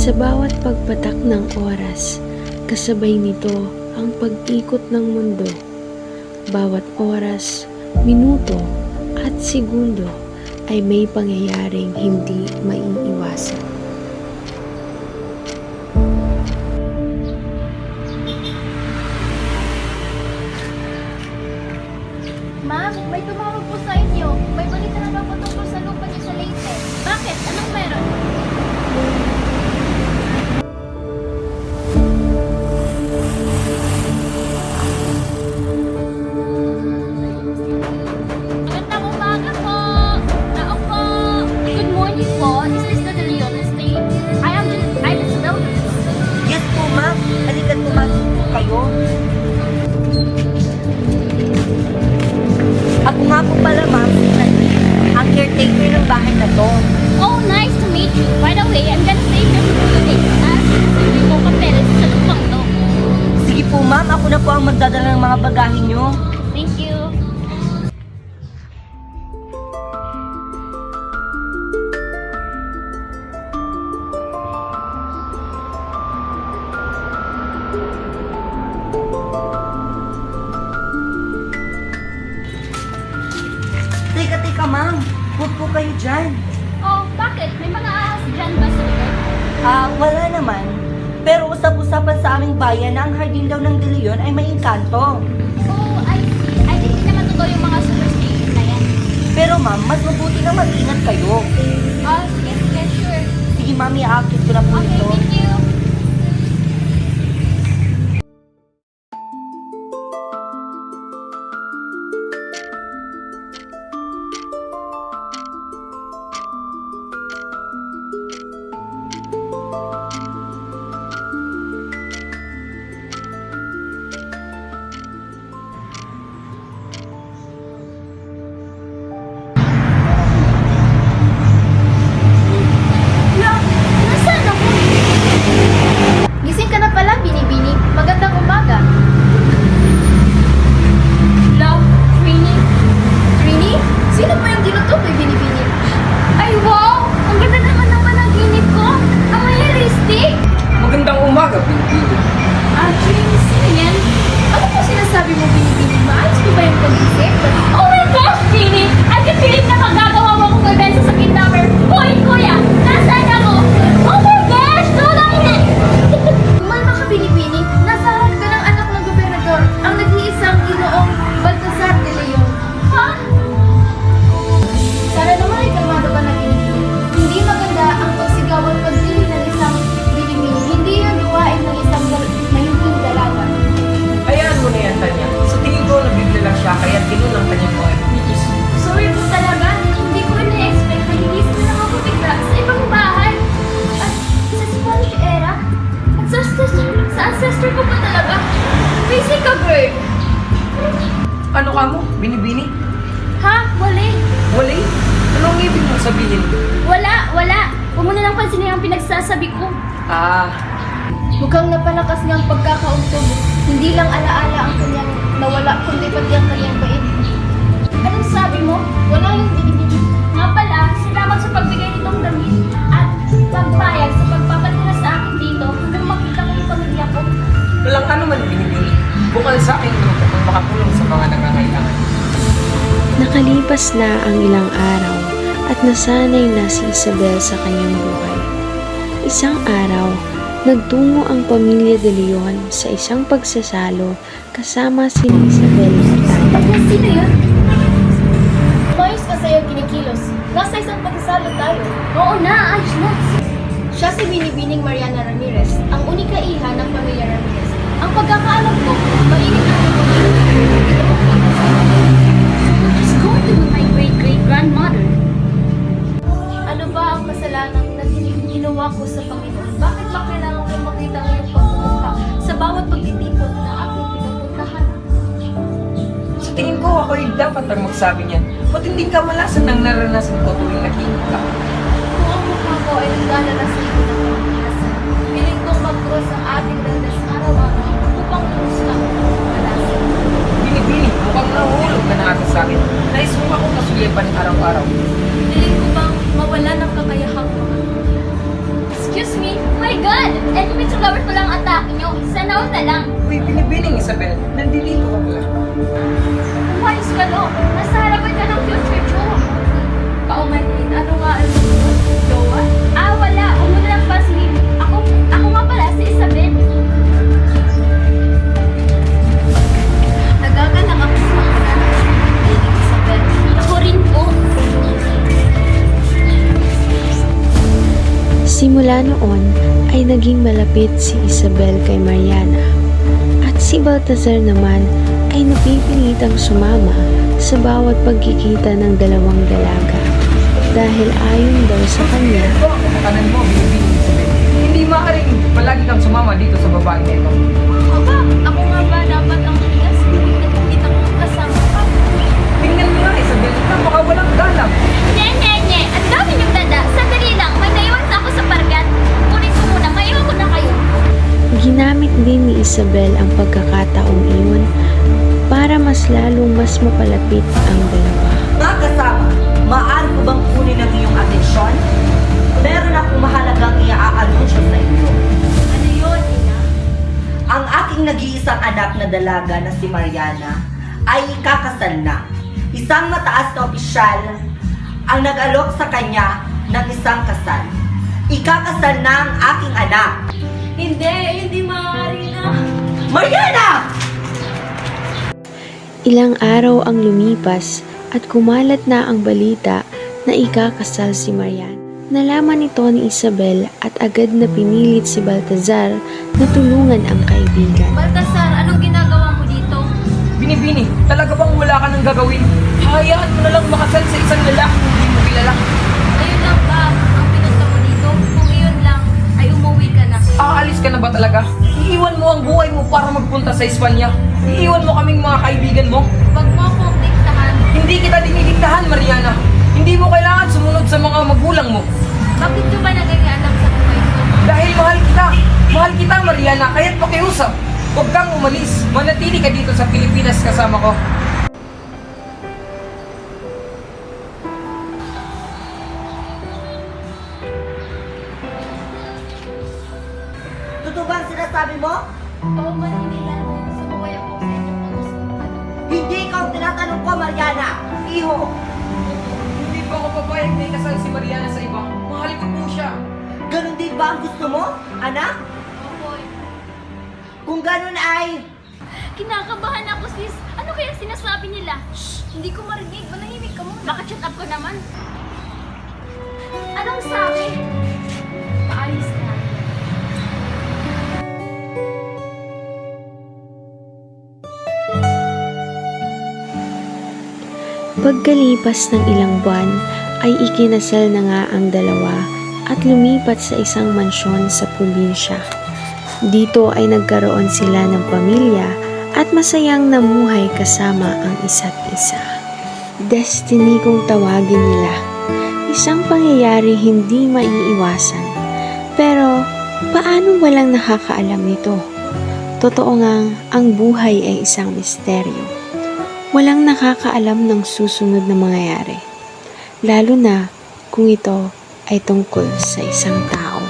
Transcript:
Sa bawat pagpatak ng oras, kasabay nito ang pag-ikot ng mundo. Bawat oras, minuto at segundo ay may pangyayaring hindi maiiwasan. Ma'am, may tumawag po sa inyo. May balita na ba tungkol sa lupa niyo sa Leyte? Bakit? Anong meron? Magandang umaga po! Tao po! Good morning po. Is this the De Leon estate? I'm Isabel. Yes po, ma'am. Halika't pumasok po kayo. Ako nga po pala, ma'am, ang caretaker ng bahay na to. Oh, nice to meet you. By the way, I'm gonna stay here for 2 days. Sabi ko papeles sa lupang to. Sige po, ma'am. Ako na po ang magdadala ng mga bagahe nyo. Thank you. Teka, ma'am. Huwag po kayo dyan. Oh, bakit? May mga ahas dyan ba sa lugar? Wala naman. Pero usap-usapan sa aming bayan na ang hardin daw ng De Leon ay may engkanto. Oh, I see. I think hindi naman totoo yung mga superstition na yan. Pero ma'am, mas mabuti na mag-ingat kayo. Oh, sige, sure. Sige, ma'am, iaakit ko na po Okay, ito. thank you. Nasaan ako? Gising ka na pala, Binibini. Magandang umaga. Love, Trini. Trini? Sino pa yung tinutukoy, Binibini? Ay, wow! Ang ganda naman ng panaginip ko. Ang realistic. Magandang umaga, Binibini. Trini, sino yan? Ano po sinasabi mo, Binibini? Maayos mo ba yung pag-isip? Oh my gosh, Trini! I can believe na magagawa mo akong event sa Kidnapper. Hoy, kuya! Nasaan ako? Oh my gosh! Tulong na! Kumalma ka, Binibini. Nasa harap ka ng anak ng gobernador, ang nag-iisang ginoong Baltasar de Leon. Ha? Sana naman ay kalmado ka na, Binibini. Hindi maganda ang pagsigawan pagpili ng isang Binibini. Hindi yung gawain ng isang mahintong dalaga. Hayaan mo na yan, Tanya. Sa tingin ko, nabigla lang siya, kaya tinulang kanyang mga inis. Sorry po talaga. Hindi ko rin na-expect na higising na ako bigla sa ibang bahay. At sa Spanish era. At sa ancestor ko pa talaga. Busy ka, bird. Ano ka mo, Binibini? Ha? Wali. Wali? Anong ibig mong sabihin? Wala. Huwag mo na lang pansinin ang pinagsasabi ko. Mukhang napalakas nga ang pagkakauntog. Hindi lang alaala ang kanyang nawala, kundi pati ang kanyang bait. Anong sabi mo? Wala yung Binibini. Nga pala, salamat sa pagbigay nitong damit at pagpayag sa pagpapatira sa akin dito hanggang makita ko yung pamilya ko. Walang ano man, Binibini. Bukal sa akin ito kung makatulong sa mga nangangailangan. Nakalipas na ang ilang araw at nasanay na si Isabel sa kanyang buhay. Isang araw, nagtungo ang pamilya de Leon sa isang pagsasalo kasama si Isabel at Tanya. Sino yun? Mayos ka sa'yo kinikilos. Nasa isang pagkasalo tayo. Oo na, ayos na. Siya si Binibining Mariana Ramirez, ang unika iha ng pamilya Ramirez. Ang pagkakaalam ko, mainit ang She's going to be my great-great-grandmother. Ano ba ang kasalanan na ginawa ko sa Panginoon? Bakit ba kailangan ko makita ang iyong pagmumukha sa bawat pagtitipon na aking pinupuntahan? Sa tingin ko, ako yung dapat ang magsabi niyan. Ba't hindi ka malasan ng naranasan ko tuwing nakikita? Kung ang mukha ko ay nagdalalas sa iyo ng pagkakasan, piling kong magkros ang ating landas araw-araw upang lubos ka ang pagkakasan. Binibini, mukhang nahulog ka na ata sa akin. Nais mo akong masulipan araw-araw. Piling ko bang mawala ng kakayahang Excuse me? My taon na lang. Uy, binibining Isabel, nandito ka pala. Umayos ka, no? Nasa harapan ka ng future, Joe. Paumanhin, ano nga ang Jowa? Ah, wala. Huwag mo na lang pansinin. Ako nga pala, si Isabel. Nagaganang ako sa mga Lady Isabel. Ako rin po. Simula noon ay naging malapit si Isabel kay Mariana at si Baltazar naman ay napipilitang sumama sa bawat pagkikita ng dalawang dalaga dahil ayon daw sa kanya. Ito ang kumakanan mo, binibining Isabel. Hindi maaaring palagi kang sumama dito sa babae na ito. Aba, ako nga ba dapat ang tigas? Hindi ko kasama ka. Tingnan mo nga Isabel, ikaw baka walang galang. Nye. Ang dami niyong dada. Sandali lang. May naiwan ako sa pargat. Kunin ko muna. Maiwan ko na kayo. Ginamit din ni Isabel ang pagkakataong iyon para mas lalong mas mapalapit ang dalawa. Mga kasama, maaari ko bang kunin ang iyong atensyon? Meron akong mahalagang i-a-anunsyo sa inyo. Ano yun, Ina? Ang aking nag-iisang anak na dalaga na si Mariana ay ikakasal na. Isang mataas na opisyal ang nag-alok sa kanya ng isang kasal. Ikakasal na ang aking anak. Hindi maaari na. Mariana! Ilang araw ang lumipas at kumalat na ang balita na ikakasal si Mariana. Nalaman ito ni Isabel at agad na pinilit si Baltazar na tulungan ang kaibigan. Baltasar, anong ginagawa mo dito? Binibini, talaga bang wala ka nang gagawin? Hayaan mo na lang makasal sa isang lalaki kung hindi mo kilala. Ayun lang ba ang pinunta mo dito? Kung iyon lang, ay umuwi ka na. Aalis ka na ba talaga? Iiwan mo ang buhay mo para magpunta sa Espanya? Iiwan mo kaming mga kaibigan mo? Huwag mo akong diktahan. Hindi kita dinidiktahan, Mariana. Hindi mo kailangan sumunod sa mga magulang mo. Bakit ka ba naging-anak sa buhay ko? Dahil mahal kita. Mahal kita, Mariana. Kaya't pakiusap. Huwag kang umalis. Manatili ka dito sa Pilipinas kasama ko. Totoo ba ang sinasabi mo? Paumanhin nila. Sumuway ako sa inyong pag-usapan. Hindi ikaw ang tinatanong ko, Mariana. Iho, Hindi pa ako papayag na ikasal si Mariana sa iba. Mahal ko po siya. ganun din ba ang gusto mo, anak? Opo. Kung ganun ay... Kinakabahan ako, sis. Ano kaya sinasabi nila? Shh! Hindi ko marinig. Manahimik ka muna. Maka-chat up ko naman. Anong sabi? Maayos na. Pagkalipas ng ilang buwan ay ikinasal na nga ang dalawa at lumipat sa isang mansyon sa probinsya. Dito ay nagkaroon sila ng pamilya at masayang namuhay kasama ang isa't isa. Destiny kung tawagin nila. Isang pangyayari hindi maiiwasan. Pero paano walang nakakaalam nito? Totoo ngang ang buhay ay isang misteryo. Walang nakakaalam ng susunod na mangyayari. Lalo na kung ito ay tungkol sa isang tao.